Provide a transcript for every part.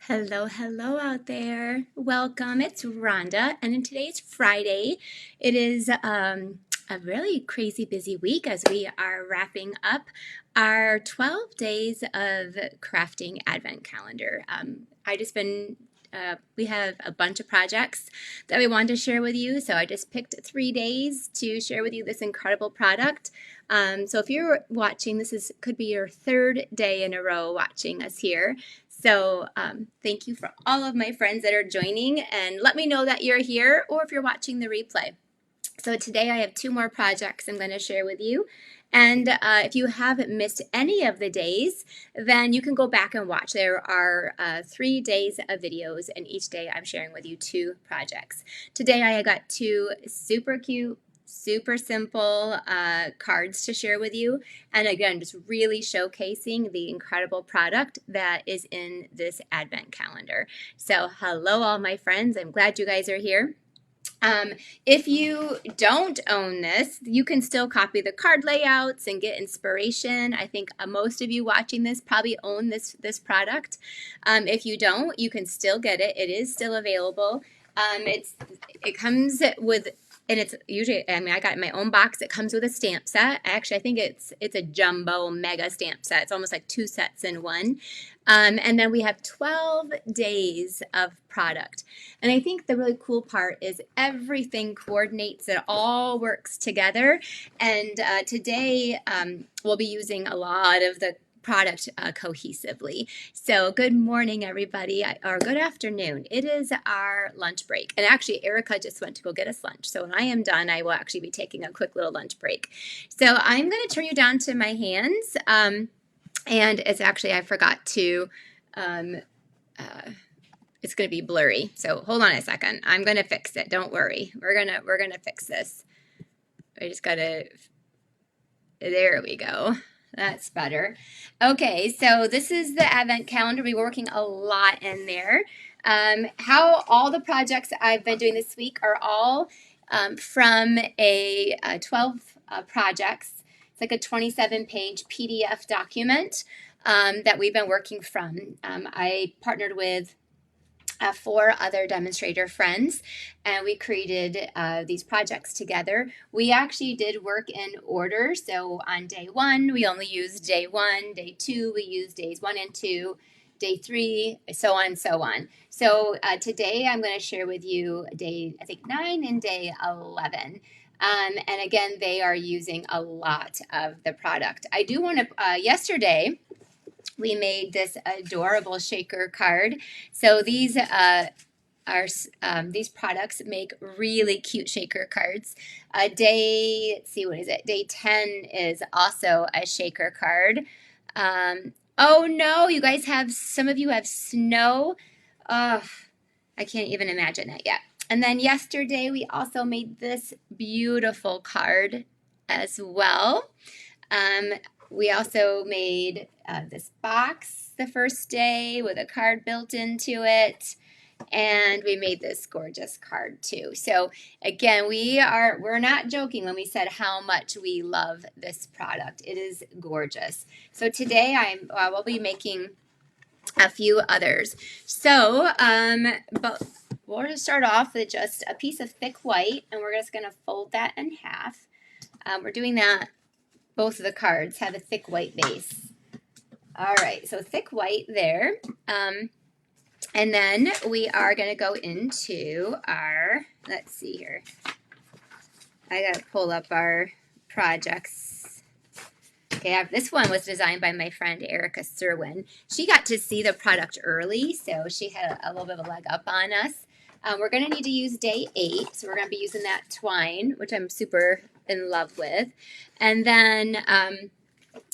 Hello, hello out there. Welcome. It's Rhonda, and in today's Friday, it is a really crazy busy week as we are wrapping up our 12 days of crafting advent calendar. I just been we have a bunch of projects that we wanted to share with you, so I just picked 3 days to share with you this incredible product. So if you're watching, could be your third day in a row watching us here. So thank you for all of my friends that are joining, and let me know that you're here or if you're watching the replay. So today I have 2 more projects I'm going to share with you. And if you haven't missed any of the days, then you can go back and watch. There are 3 days of videos, and each day I'm sharing with you 2 projects. Today I got 2 super cute, super simple cards to share with you. And again, just really showcasing the incredible product that is in this advent calendar. So hello all my friends. I'm glad you guys are here. If you don't own this, you can still copy the card layouts and get inspiration. I think most of you watching this probably own this product. If you don't, you can still get it. It is still available. It comes with, and it's usually, I mean, I got it in my own box. It comes with a stamp set. Actually, I think it's a jumbo mega stamp set. It's almost like 2 sets in one. And then we have 12 days of product. And I think the really cool part is everything coordinates. It all works together. And today we'll be using a lot of the product cohesively. So good morning, everybody, or good afternoon. It is our lunch break. And actually, Erica just went to go get us lunch. So when I am done, I will actually be taking a quick little lunch break. So I'm going to turn you down to my hands. And it's actually, I forgot to, it's going to be blurry. So hold on a second. I'm going to fix it. Don't worry. We're going to fix this. I just got to, there we go. That's better. Okay, so this is the advent calendar. We're working a lot in there. How all the projects I've been doing this week are all from a 12 projects. It's like a 27-page PDF document that we've been working from. I partnered with 4 other demonstrator friends, and we created these projects together. We actually did work in order. So on day 1, we only used day 1. Day 2, we used days 1 and 2. Day 3, so on and so on. So today I'm going to share with you day, I think, 9 and day 11. And again, they are using a lot of the product. I do want to, yesterday, we made this adorable shaker card. So these products make really cute shaker cards. Let's see, what is it? Day 10 is also a shaker card. Oh no, you guys some of you have snow. Oh, I can't even imagine that yet. And then yesterday we also made this beautiful card as well. We also made this box the first day with a card built into it. And we made this gorgeous card too. So again, we're not joking when we said how much we love this product. It is gorgeous. So today we'll be making a few others. So, but we're going to start off with just a piece of thick white, and we're just going to fold that in half. We're doing that. Both of the cards have a thick white base. All right, so thick white there. And then we are going to go into our, let's see here. I got to pull up our projects. Okay, this one was designed by my friend Erica Serwin. She got to see the product early, so she had a little bit of a leg up on us. We're going to need to use day 8, so we're going to be using that twine, which I'm super in love with. And then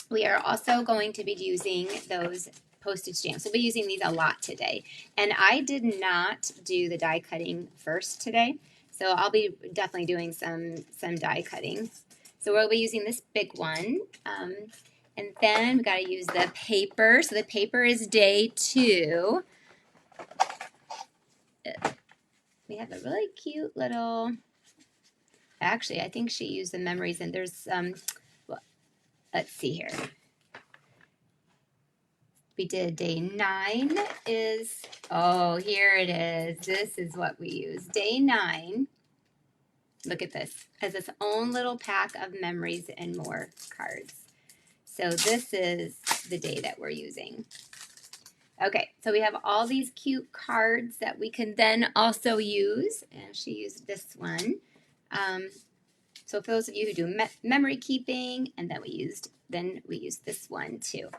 we are also going to be using those postage stamps. We'll be using these a lot today. And I did not do the die cutting first today, so I'll be definitely doing some die cutting. So we'll be using this big one. And then we got to use the paper. So the paper is day 2. We have a really cute little, actually, I think she used the memories, and there's well, let's see here. we did day 9 is, oh, here it is. This is what we use. Day 9, look at this, has its own little pack of memories and more cards. So this is the day that we're using. Okay, so we have all these cute cards that we can then also use. And she used this one. So for those of you who do memory keeping, and then we used this one too.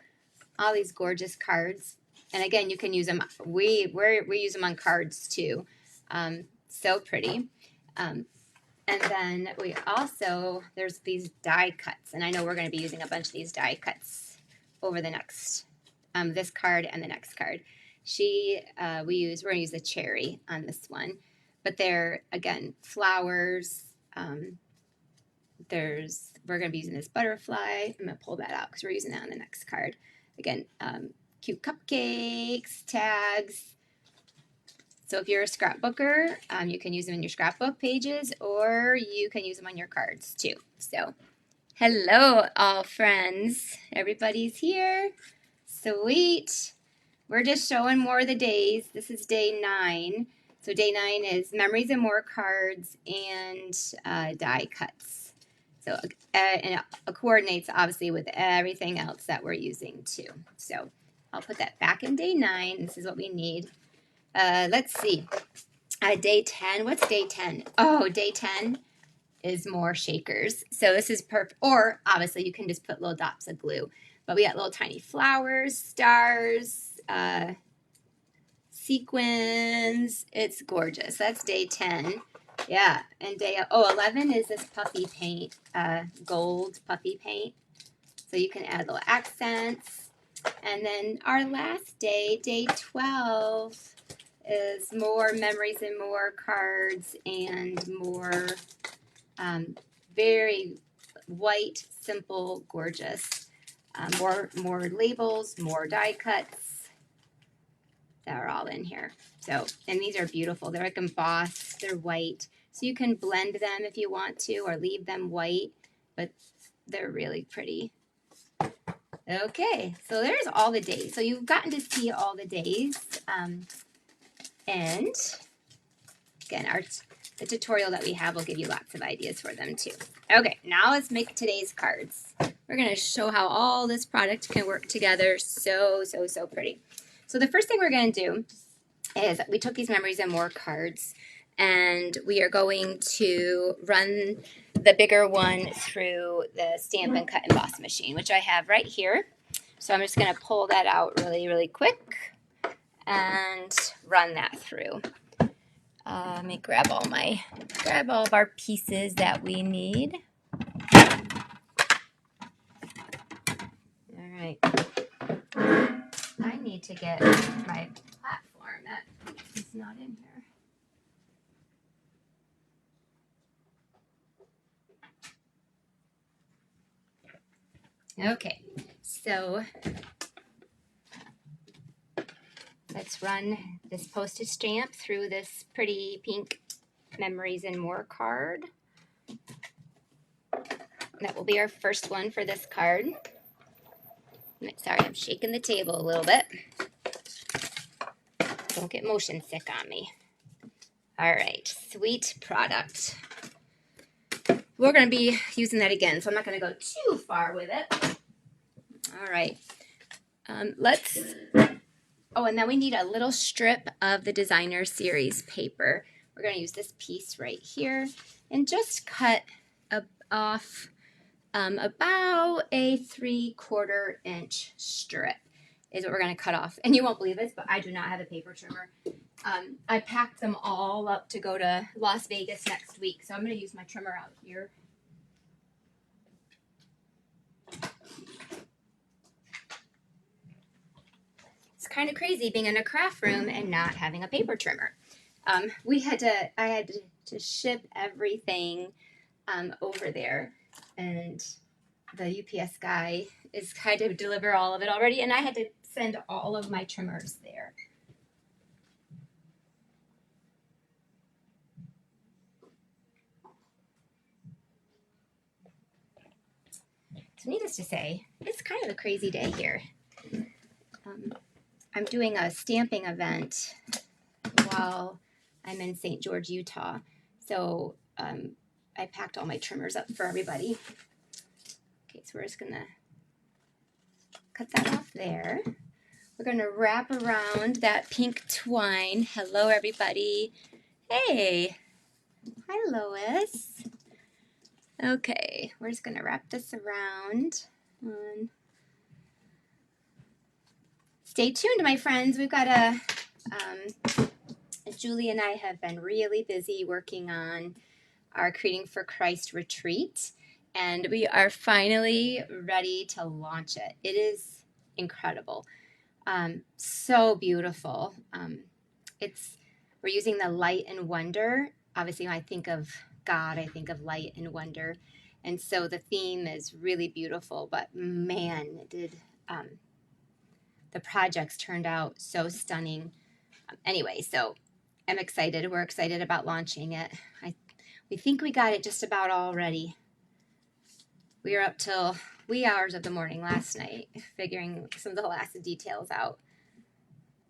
All these gorgeous cards, and again, you can use them. We use them on cards too. So pretty. And then we also, there's these die cuts, and I know we're going to be using a bunch of these die cuts over the next, this card and the next card. We're going to use the cherry on this one, but they're, again, flowers. We're going to be using this butterfly. I'm going to pull that out because we're using that on the next card. Again, cute cupcakes, tags. So if you're a scrapbooker, you can use them in your scrapbook pages, or you can use them on your cards too. So hello, all friends. Everybody's here. Sweet. We're just showing more of the days. This is day 9. So day 9 is memories and more cards and die cuts. So and it coordinates obviously with everything else that we're using too. So I'll put that back in day 9. This is what we need. Let's see. Day 10. What's day 10? Oh, day 10 is more shakers. So this is perfect. Or obviously you can just put little dots of glue. But we got little tiny flowers, stars, sequins. It's gorgeous. That's day 10. Yeah, and day 11 is this puffy paint, gold puffy paint. So you can add little accents. And then our last day, day 12, is more memories and more cards and more very white, simple, gorgeous. More labels, more die cuts. That are all in here. So, and these are beautiful. They're like embossed. They're white. So you can blend them if you want to, or leave them white, but they're really pretty. Okay, so there's all the days. So you've gotten to see all the days. And again, the tutorial that we have will give you lots of ideas for them too. Okay, now let's make today's cards. We're going to show how all this product can work together. So pretty. So the first thing we're going to do is we took these memories and more cards, and we are going to run the bigger one through the Stampin' Cut Emboss machine, which I have right here. So I'm just going to pull that out really quick and run that through. Let me grab all of our pieces that we need. All right. I need to get my platform that is not in here. Okay, so let's run this postage stamp through this pretty pink Memories and More card. That will be our first one for this card. Sorry, I'm shaking the table a little bit. Don't get motion sick on me. All right, sweet product. We're going to be using that again, so I'm not going to go too far with it. All right, oh, and then we need a little strip of the Designer Series paper. We're going to use this piece right here and just cut off about a 3/4 inch strip is what we're going to cut off. And you won't believe this, but I do not have a paper trimmer. I packed them all up to go to Las Vegas next week, so I'm going to use my trimmer out here. It's kind of crazy being in a craft room and not having a paper trimmer. I had to ship everything over there, and the UPS guy is kind of deliver all of it already, and I had to send all of my trimmers there. So needless to say, it's kind of a crazy day here. I'm doing a stamping event while I'm in St. George, Utah. So I packed all my trimmers up for everybody. Okay, so we're just gonna cut that off there. We're gonna wrap around that pink twine. Hello, everybody. Hey, hi, Lois. Okay, we're just gonna wrap this around. Stay tuned, my friends. We've got Julie and I have been really busy working on our Creating for Christ retreat, and we are finally ready to launch it. It is incredible. So beautiful. We're using the light and wonder. Obviously, when I think of God, I think of light and wonder. And so the theme is really beautiful, but man, the projects turned out so stunning. Anyway, so I'm excited. We're excited about launching it. We think we got it just about all ready. We were up till wee hours of the morning last night, figuring some of the last details out.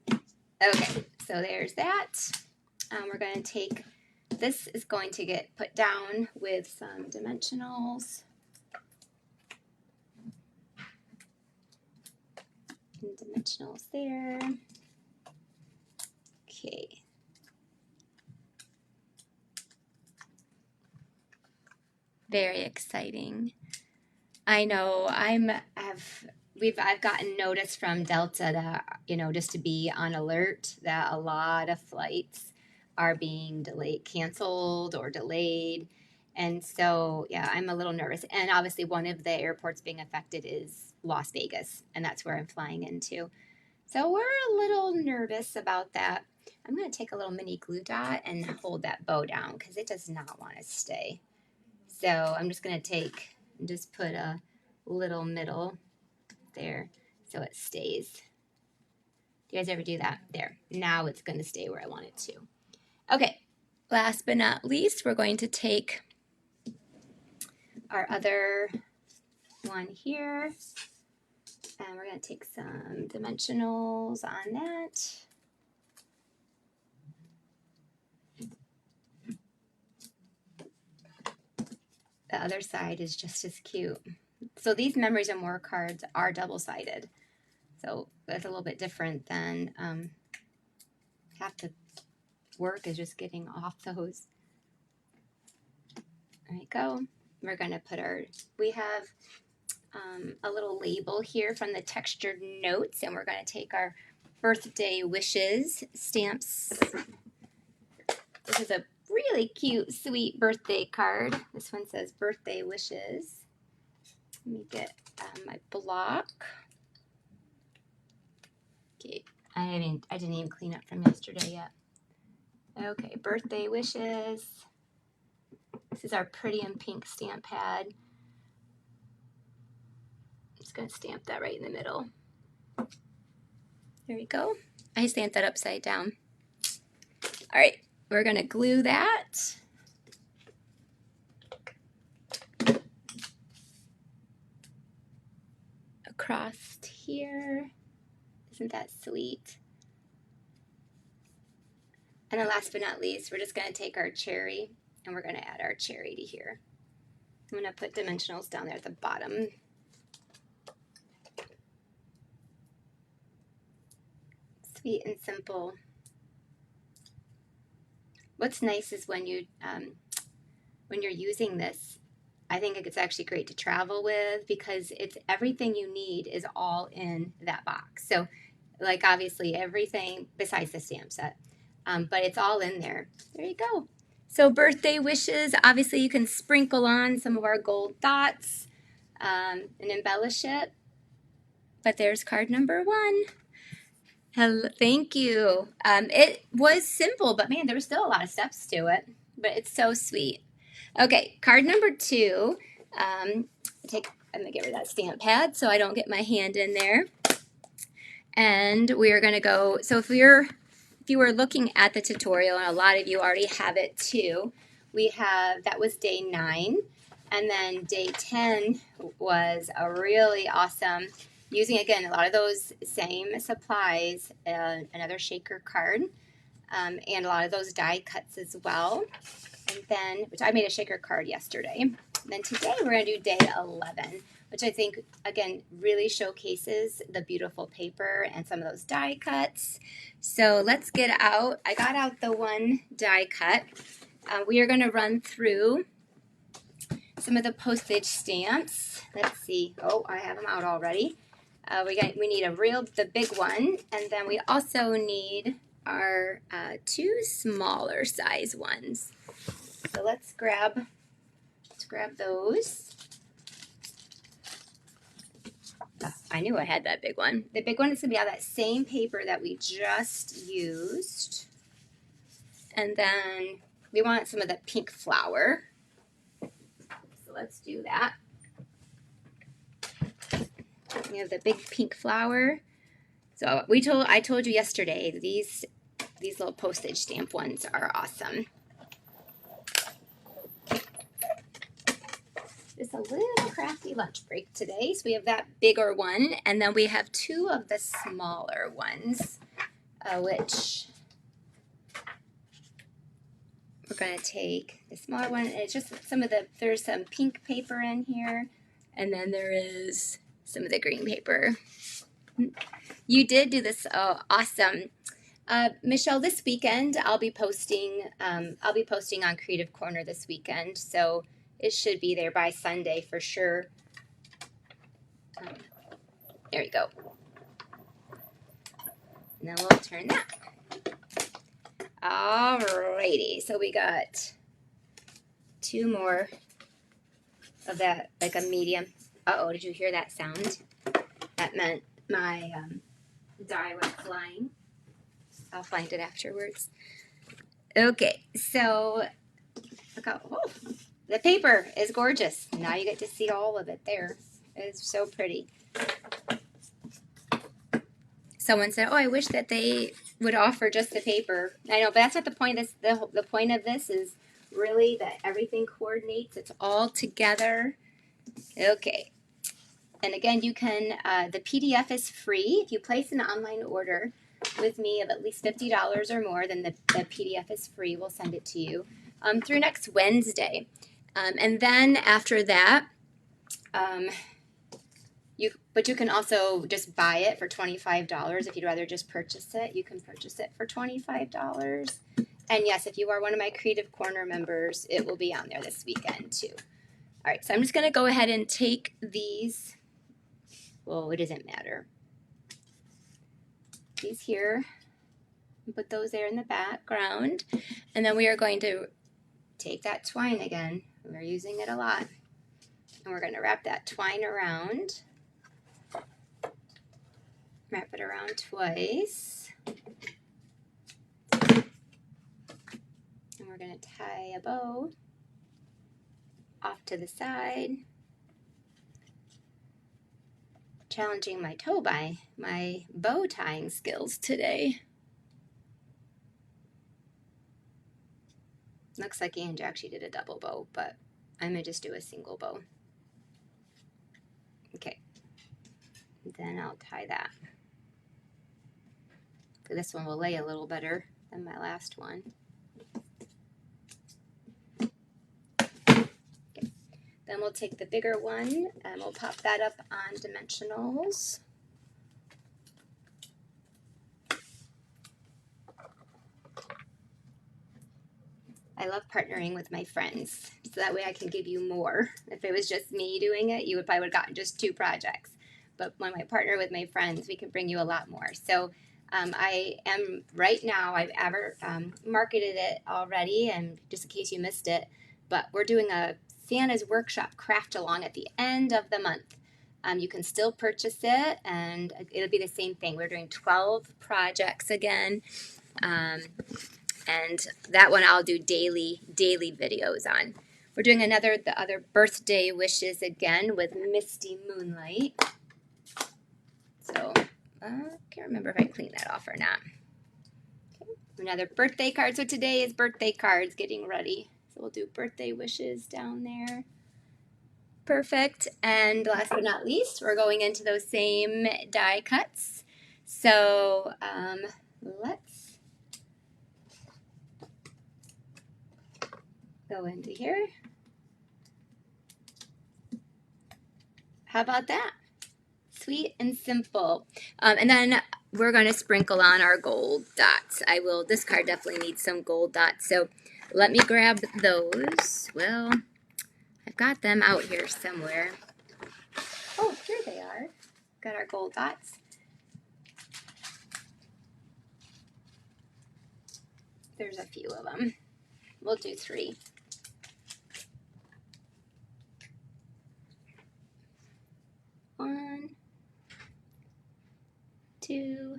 Okay, so there's that. We're going to take, this is going to get put down with some dimensionals. And dimensionals there. Okay. Very exciting. I know I've gotten notice from Delta that, just to be on alert that a lot of flights are being canceled or delayed. And so, yeah, I'm a little nervous. And obviously one of the airports being affected is Las Vegas, and that's where I'm flying into. So we're a little nervous about that. I'm going to take a little mini glue dot and hold that bow down because it does not want to stay. So I'm just going to just put a little middle there so it stays. Do you guys ever do that? There. Now it's going to stay where I want it to. Okay. Last but not least, we're going to take our other one here, and we're going to take some dimensionals on that. The other side is just as cute. So these Memories and More cards are double-sided. So that's a little bit different than half the work is just getting off those. There you go. We're going to put we have a little label here from the textured notes, and we're going to take our birthday wishes stamps. This is a really cute, sweet birthday card. This one says birthday wishes. Let me get my block. Okay, I didn't even clean up from yesterday yet. Okay, birthday wishes. This is our pretty and pink stamp pad. I'm just going to stamp that right in the middle. There you go. I stamped that upside down. All right, we're going to glue that. Across here. Isn't that sweet? And then last but not least, we're just going to take our cherry and we're going to add our cherry to here. I'm going to put dimensionals down there at the bottom. Sweet and simple. What's nice is when you're using this, I think it's actually great to travel with because it's everything you need is all in that box. So like obviously everything besides the stamp set, but it's all in there. There you go. So birthday wishes, obviously you can sprinkle on some of our gold dots and embellish it. But there's card number 1. Hello, thank you. It was simple, but man, there were still a lot of steps to it, but it's so sweet. Okay, card number 2. I'm gonna get rid of that stamp pad so I don't get my hand in there. And we are gonna go, so if you were looking at the tutorial, and a lot of you already have it too, that was day 9, and then day 10 was a really awesome using, again, a lot of those same supplies, another shaker card, and a lot of those die cuts as well. And then, which I made a shaker card yesterday. And then today we're going to do day 11, which I think, again, really showcases the beautiful paper and some of those die cuts. So let's get out. I got out the one die cut. We are going to run through some of the postage stamps. Let's see. Oh, I have them out already. We need the big one, and then we also need our two smaller size ones. So let's grab those. Oh, I knew I had that big one. The big one is going to be out of that same paper that we just used. And then we want some of the pink flower. So let's do that. We have the big pink flower. So I told you yesterday, these little postage stamp ones are awesome. It's a little crafty lunch break today. So we have that bigger one, and then we have two of the smaller ones, which we're going to take the smaller one. And it's just there's some pink paper in here, and then there is some of the green paper. You did do this awesome. Michelle, this weekend I'll be posting on Creative Corner this weekend, so it should be there by Sunday for sure. There you go. And then we'll turn that. Alrighty, so we got two more of that, like a medium. Uh-oh, did you hear that sound? That meant my die went flying. I'll find it afterwards. Okay, so look how, the paper is gorgeous. Now you get to see all of it there. It's so pretty. Someone said, oh, I wish that they would offer just the paper. I know, but that's not the point of this. The point of this is really that everything coordinates. It's all together. Okay. And again, you can, the PDF is free. If you place an online order with me of at least $50 or more, then the PDF is free. We'll send it to you through next Wednesday. And then after that, you can also just buy it for $25. If you'd rather just purchase it, you can purchase it for $25. And yes, if you are one of my Creative Corner members, it will be on there this weekend too. All right, so I'm just going to go ahead and take these. Well, it doesn't matter. These here, put those there in the background. And then we are going to take that twine again. We're using it a lot. And we're going to wrap that twine around. Wrap it around twice. And we're going to tie a bow off to the side. Challenging my bow tying skills today. Looks like Angie actually did a double bow, but I'm going to just do a single bow. Okay. Then I'll tie that. This one will lay a little better than my last one. Okay. Then we'll take the bigger one and we'll pop that up on dimensionals. I love partnering with my friends, so that way I can give you more. If it was just me doing it, you probably would have gotten just 2 projects. But when I partner with my friends, we can bring you a lot more. So I am right now, I've marketed it already, and just in case you missed it, but we're doing a Santa's Workshop craft along at the end of the month. You can still purchase it, and it'll be the same thing. We're doing 12 projects again, and that one I'll do daily videos on. We're doing the other birthday wishes again with Misty Moonlight. So I can't remember if I cleaned that off or not. Okay. Another birthday card. So today is birthday cards, getting ready. So we'll do birthday wishes down there. Perfect. And last but not least, we're going into those same die cuts. So let's go into here. How about that? Sweet and simple. And then we're going to sprinkle on our gold dots. This card definitely needs some gold dots. So let me grab those. Well, I've got them out here somewhere. Oh, here they are. Got our gold dots. There's a few of them. We'll do 3. 1, 2,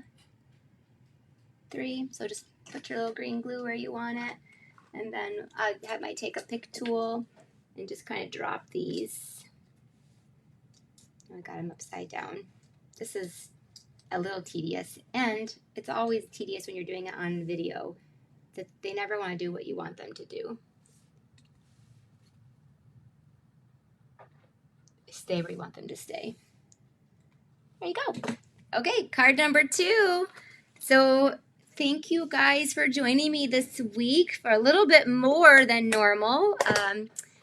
3. So just put your little green glue where you want it. And then I might take a pick tool and just kind of drop these. I got them upside down. This is a little tedious, and it's always tedious when you're doing it on video. That they never want to do what you want them to do. Stay where you want them to stay. There you go. Okay, card number 2. So thank you guys for joining me this week for a little bit more than normal.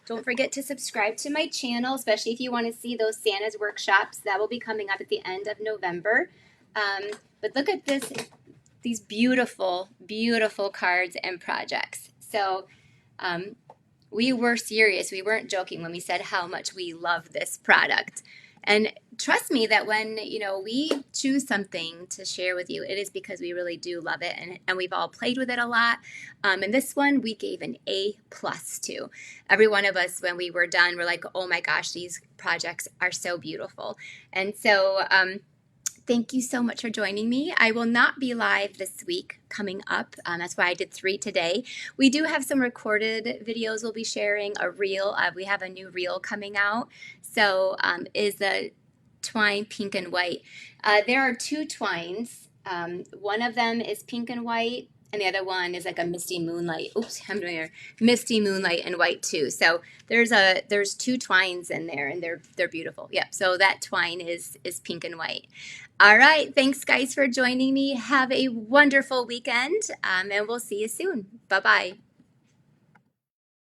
Don't forget to subscribe to my channel, especially if you want to see those Santa's workshops. That will be coming up at the end of November. But look at these beautiful, beautiful cards and projects. So we were serious. We weren't joking when we said how much we love this product. And trust me that when, we choose something to share with you, it is because we really do love it, and we've all played with it a lot. And this one we gave an A+ to. Every one of us, when we were done, we're like, oh my gosh, these projects are so beautiful. And so thank you so much for joining me. I will not be live this week coming up. That's why I did 3 today. We do have some recorded videos we'll be sharing, a reel. We have a new reel coming out. So is the twine pink and white. There are 2 twines. One of them is pink and white, and the other one is like a misty moonlight. Oops, I'm doing a misty moonlight and white too. So there's 2 twines in there, and they're beautiful. Yep. So that twine is pink and white. All right. Thanks, guys, for joining me. Have a wonderful weekend, and we'll see you soon. Bye-bye.